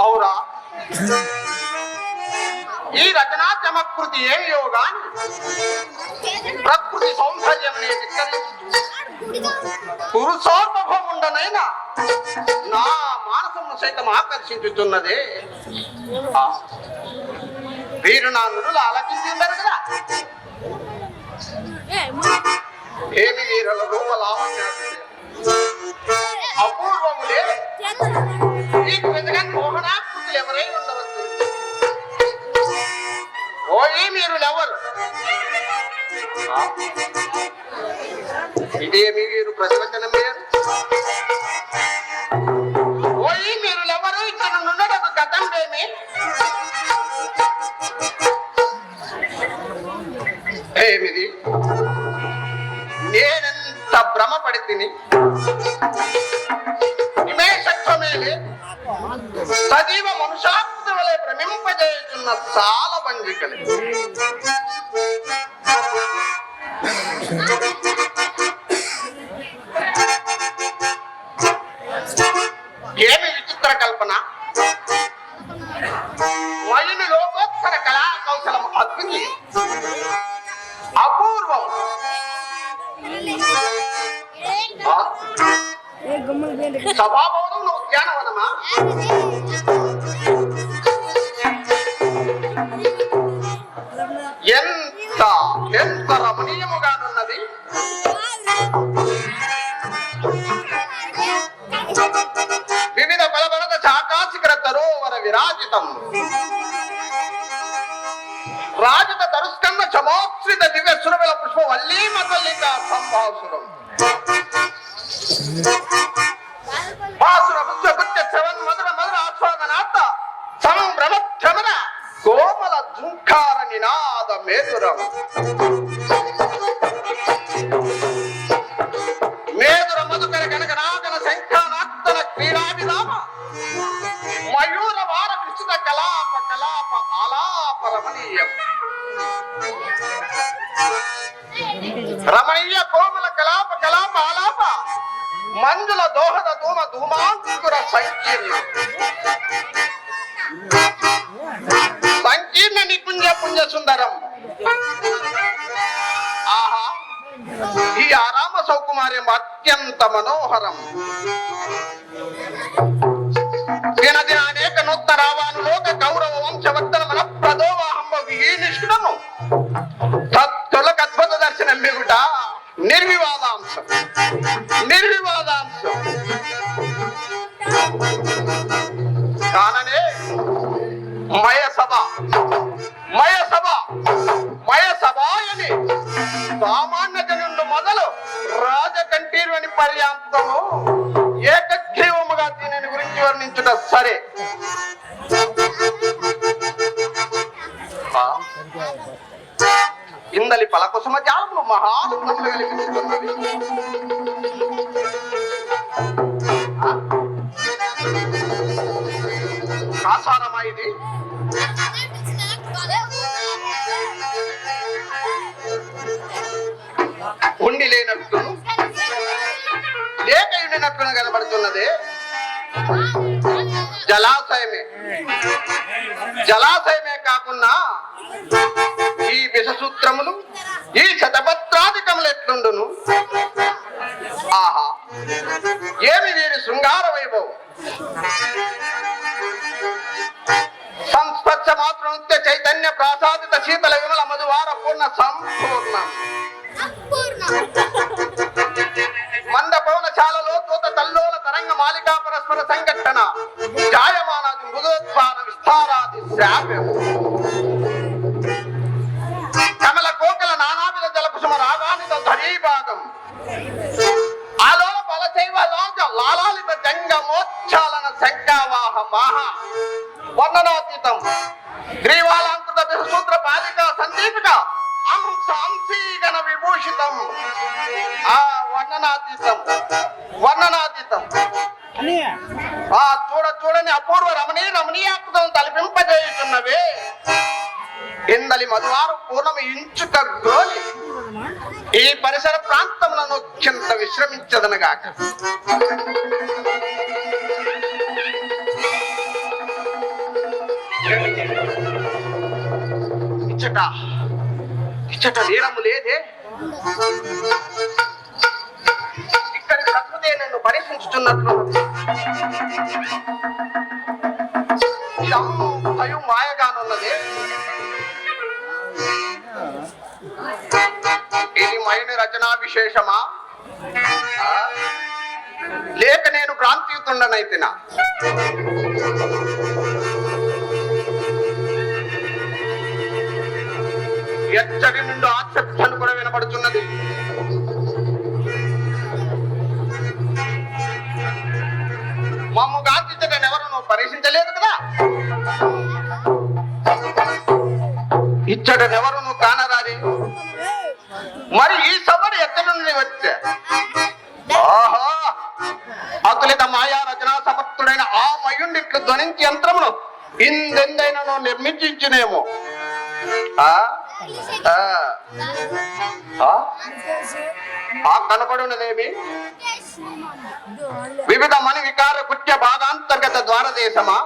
అవురా, ఈ రచనా చమకృతి ఏమియో గాని ప్రకృతి సౌందర్యం పురుషోద్భవముండనైనా నా మానసమును సైతం ఆకర్షించుతున్నదే. వీరు నా నుడులు ఆలకించుంటారు కదా. ఏమి వీరుల రూప లావణ్యాలు అపూర్వములే. నీకు వెతగా మోహనాకృతులు ఎవరై ఉండవచ్చు. ఓయి మీరులెవరు? ఇదేమి వీరు ప్రతివచనం వేరు. ఓయి మీరులెవరు? ఇక్కడ నుండకు గతం ఏమి? ఏమిది నేనెంత భ్రమపడి తిని నిమేషత్వమేలే సజీవ మనుషాకృతి వలె భ్రమింపజేయుచున్న సాల బంజికలే. ఏమి విచిత్ర కల్పన! మయుని లోకోత్తర కళా కౌశలం అద్వితీయం, అపూర్వం. సభాభవనంలో ఉద్యానవనమా? ఎంత ఎంత రమణీయముగానున్నది! వివిధ బలబలద చాకాశిఖర తరోవర విరాజితం, రాజత తరుస్కంద చమోత్రిత దివ్య సురబల పుష్ప వల్లీ మతల్లిక సంభాసురం, భాసుర పుష్పగుచ్చ శ్రవన్ మధుర మధుర ఆస్వాదనార్థ సంభ్రమధ్రమణ కోమల జుంకార నినాద మేధురం. మేధుర మధుకర గణగణాగణ శంఖానాత్తన క్రీడాభిరామ మయూర వార విస్తృత కలాప కలాప ఆలాప రమణీయం. రమణీయ కోమల కలాప కలాప ఆలాప మంజుల దోహద ధూమ ధూమాంకుర సంకీర్ణ సంకీర్ణ నిపుంజ పుంజ సుందరం. ఆహా, ఈ ఆరామ సౌకుమార్యం అత్యంత మనోహరం. దినదిన అనేక నూతనావాను లోక గౌరవ వంశవర్ధన మన ప్రదోవాహంబు ఈ నిష్ఠుడము తత్తులకు అద్భుత దర్శనం మిగుట నిర్వివాదాంశం, నిర్వివాదాంశం. కాననే మయసభ మయసభ మయసభాయని సామాన్య జనుండు మొదలు రాజకంఠీర్వని పర్యాంతము ఏకగ్రీవముగా దీనిని గురించి వర్ణించుట సరే. ఇందలి పలకుసుమ జాలములు మహానందములు కలిగిస్తున్నవి. కాసారమా ఇది? ఉండి లేనట్టు లేక ఉండినట్టును కనబడుతున్నదే. జలాశయమే, జలాశయమే కాకుండా ఈ విషసూత్రములు ఈ శతపత్రాధికములు ఎట్లుండును? ఆహా, ఏమి వీరి శృంగార వైభవం! సంస్పర్శ మాతృ నృత్య చైతన్య ప్రాసాదిత శీతల విమల మధువార పూర్ణ సంపూర్ణ మంద పవనశాలలో తోత తల్లోల తరంగ మాలికా పరస్పర సంఘటన జాయమానాది మృదోత్పాన విస్తారాది శ్రావ్యం కమల కోకల నానావిధ జలకుసుమ రాగానిత ధరీభాగం ఆలోల బలశైవ లాలాలిత జంగమోచ్చాలన శంకావాహ మాహ వర్ణనాతీతం గ్రీవాలాంకృత విసూత్ర బాలిక సందీపిక అంశీగణ విభూషితం. ఆ వర్ణనాతీతం, వర్ణనాతీతం. ఆ చూడని అపూర్వ రమణీయాకృతం తలపింపజేయుతున్నవే. ఇందలి మధువారు పూర్ణము ఇంచుక గోలి ఈ పరిసర ప్రాంతములను అత్యంత విశ్రమించదనగాక. ఇచ్చట నీరము లేదే. ఇక్కడి ప్రకృతే నన్ను పరీక్షించుతున్నట్లు ఇదంతయు మాయగానున్నదే. ఇది మయుని రచనా విశేషమా లేక నేను భ్రాంతియుతుండనైతినా? ఎచ్చడి నుండి ఆచర్చను కూడా వినపడుతున్నది. మమ్ము గాంధించడం ఎవరు నువ్వు పరీక్షించలేదు కదా. ఇచ్చడనెవరు నువ్వు కానరాది. మరి ఈ సభను ఎక్కడి నుండి ధ్వనించి యంత్రమును ఇందెందైనా నిర్మించినేమో. కనపడున్నదేమి వివిధ మని వికార కృత్య భాగాంతర్గత ద్వారదేశమా,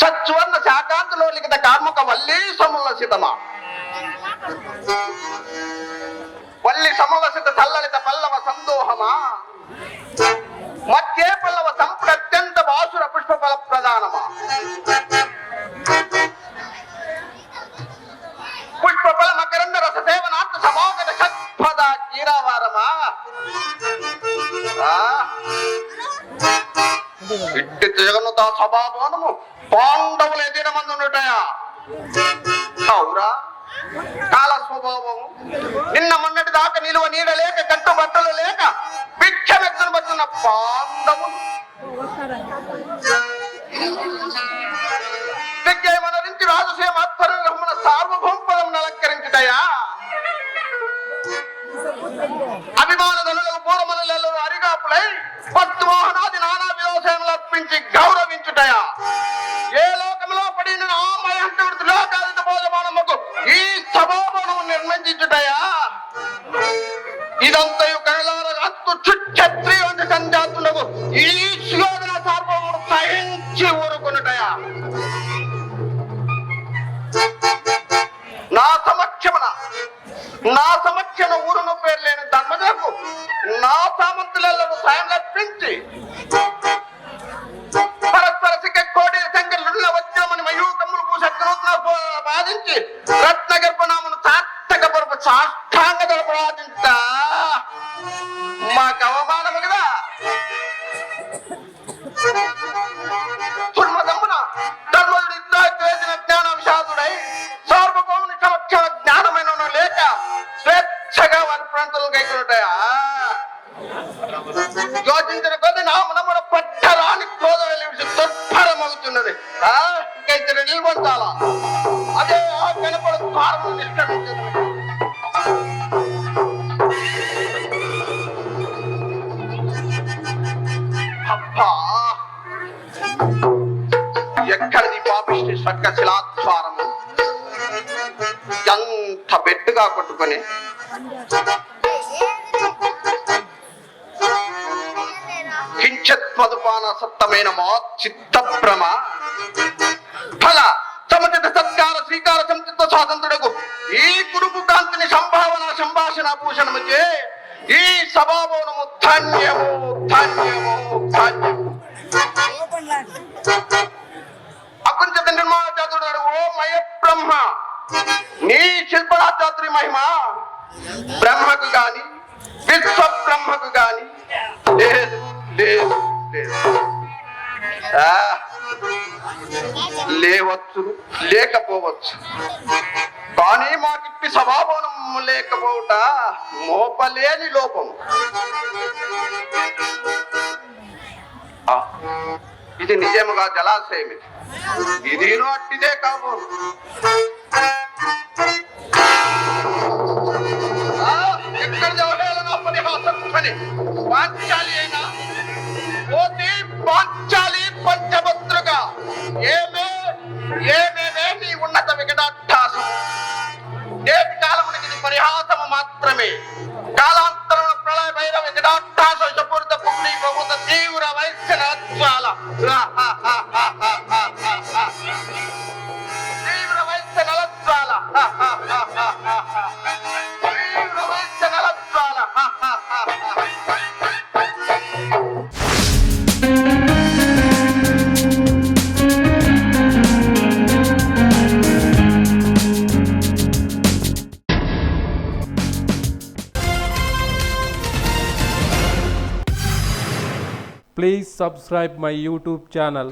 సత్సువర్ణ శాకాంతులో లిఖిత కార్ముక వల్లి సముల్లసితమా, వల్లి సముల్లసిత సల్లలిత పల్లవ సందోహమా, మధ్యే పల్లవ సంప్రత్యంత బాసుర పుష్ప ఫల ప్రధానమా, పుష్ప ఫల మకరంద రస సేవనార్థ సమాగత షట్పద కీరావారమా. ఇట్టి జగన్నుత సభాభవనము పాండవులు ఎదిన మంది ఉండటయా. అవురా కాల స్వభావము, నిన్న మొన్నటి దాకా నిలువ నీడ లేక కట్టు బట్టలు లేక భిక్షమెత్తున బతున్న పాండవులు విజ్ఞమనరించి రాజుసేమ ఆత్మరహమున సార్వభౌమపదమును అలంకరించుటయా. అభిమాన ధనులకు పూర్వమనులలో అరిగాపులై పద్మోహనాది నానా వ్యవసాయములు అర్పించి గౌరవించుటయా. ఏ లోకంలో పడిన ఆమయంతుడి లోకాలిత భోజమానముకు ఈ సభాభవనము నిర్మించుటయా. ఇదంతయు కళలారగాస్తు క్షత్రియ వంటి సంజాతులకు ఈ శోధన సార్వభౌముడు సహించి ఊరుకొనుటయా. నా సమక్షమ ఊరును పేరు లేని ధర్మజకు నా సామంతులలో సాయం లభించి పరస్పర సిక్క కోటి సంఖ్యల వజ్రమని మయూకములు పూసత్తున బాధించి రత్న గర్భనామను సార్థక పరపు సాష్టాంగ ప్రార్థించ మాకు అవమానము కదా. సుర్మదమ్మున ధర్మజుడు ఇద్దరు చేసిన జ్ఞాన విషాదుడై సార్వభౌముని సమక్ష జ్ఞానమైన లేక స్వేచ్ఛగా వారి ప్రాంతాలు కైకొనుటాయా. యోచించిన కొద్ది నా మనమున పట్టరాని క్రోధ వెలిసి దుర్భరమవుతున్నది. ఇంకైతే నిల్వంచాలా అదే ఆ వెనుపడు కారణం నిష్క్రమించింది. అబ్బా ఎక్కడిది పాపిష్టి స్వర్గ శిలాద్వారము, ఎంత బెట్టుగా కొట్టుకొని కించత్ మధుపాన సత్తమైన మా చిత్తభ్రమ ఫల సముచిత సత్కార శ్రీకార సంచిత స్వాతంత్రుడకు ఈ కురుపు కాంతిని సంభావన సంభాషణ భూషణముచే ఈ సభాభవనము ధన్యము ధన్యము ధన్యము. అకుంచిత నిర్మాణాచాతుడు ఓ మయ బ్రహ్మ, నీ శిల్పరాచాతురి మహిమ బ్రహ్మకు గాని విశ్వ బ్రహ్మకు గాని లేదు లేదు లేదు. లేవచ్చు లేకపోవచ్చు, కానీ మాకిప్పి స్వభావనం లేకపోవట మోపలేని లోపం. ఇది నిజముగా జలాశయం, ఇది అట్టిదే కాబోలు. ఎక్కడ జవహేళన పరిహాసం పాంచాలి అయినా పోతే పాంచాలి పంచభద్రుగా ఏమేమే నీ ఉన్నత వికటాట్టాసం. నేటి కాలమునికి ఇది పరిహాసము మాత్రమే. కాలాంతరం ప్రళయ భైరవ వికటాట్టాస విషపూరిత పుణ్య ప్రభుత్వ తీవ్ర వైశ్యన జ్వాల తీవ్ర వైశ్య నలజ్వాల తీవ్ర Vysya నలజ్వాల. Please subscribe my YouTube channel